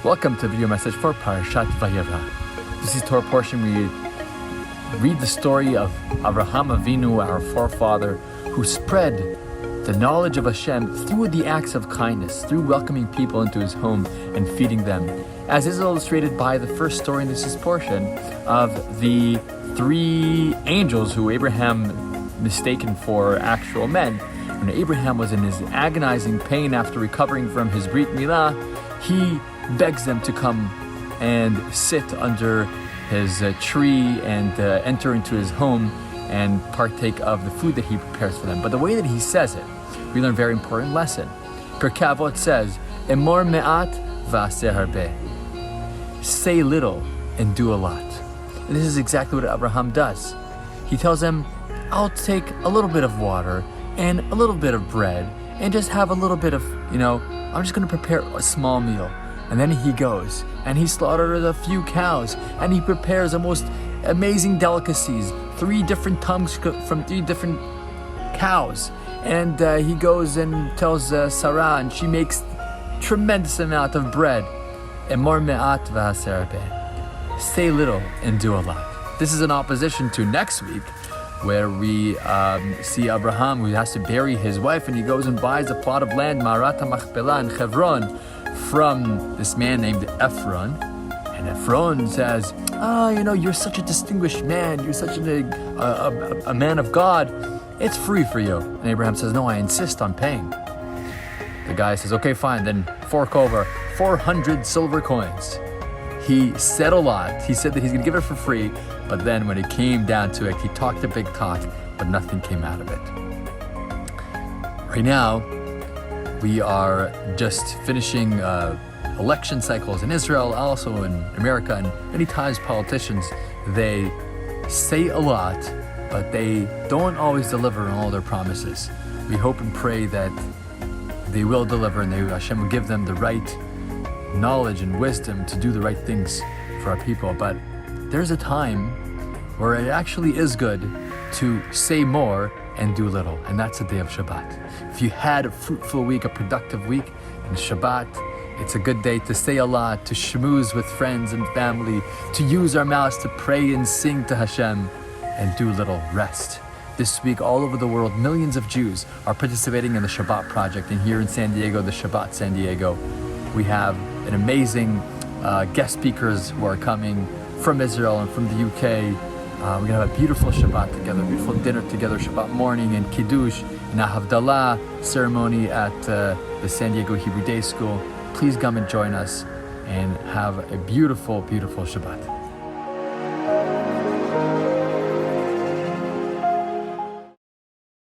Welcome to the video message for Parashat Vayera. This is Torah portion we read the story of Abraham Avinu, our forefather, who spread the knowledge of Hashem through the acts of kindness, through welcoming people into his home and feeding them, as is illustrated by the first story in this portion of the three angels who Abraham mistaken for actual men. When Abraham was in his agonizing pain after recovering from his Brit Milah, he begs them to come and sit under his tree and enter into his home and partake of the food that he prepares for them. But the way that he says it, we learn a very important lesson. Pirkei Avot says, Emor me'at va'aseh harbeh. Say little and do a lot. And this is exactly what Abraham does. He tells them, I'll take a little bit of water and a little bit of bread and just have a little bit of, I'm just going to prepare a small meal. And then he goes and he slaughters a few cows and he prepares the most amazing delicacies, 3 different tongues from 3 different cows. And he goes and tells Sarah, and she makes tremendous amount of bread. Emor me'at va'aseh harbeh. Say little and do a lot. This is in opposition to next week, where we see Abraham, who has to bury his wife, and he goes and buys a plot of land, Ma'arat HaMachpelah in Hebron, from this man named Ephron. And Ephron says, you're such a distinguished man, you're such a man of God, it's free for you. And Abraham says, no, I insist on paying. The guy says, okay, fine, then fork over 400 silver coins. He said a lot. He said that he's going to give it for free, but then when it came down to it, he talked a big talk, but nothing came out of it. Right now, we are just finishing election cycles in Israel, also in America, and many times politicians, they say a lot, but they don't always deliver on all their promises. We hope and pray that they will deliver, and Hashem will give them the right knowledge and wisdom to do the right things for our people. But there's a time where it actually is good to say more and do little, and that's the day of Shabbat. If you had a fruitful week, a productive week, in Shabbat, it's a good day to say a lot, to schmooze with friends and family, to use our mouths to pray and sing to Hashem, and do little rest. This week, all over the world, millions of Jews are participating in the Shabbat Project, and here in San Diego, the Shabbat San Diego, we have an amazing guest speakers who are coming from Israel and from the UK. We're going to have a beautiful Shabbat together, a beautiful dinner together, Shabbat morning, and Kiddush, and a Havdalah ceremony at the San Diego Hebrew Day School. Please come and join us and have a beautiful, beautiful Shabbat.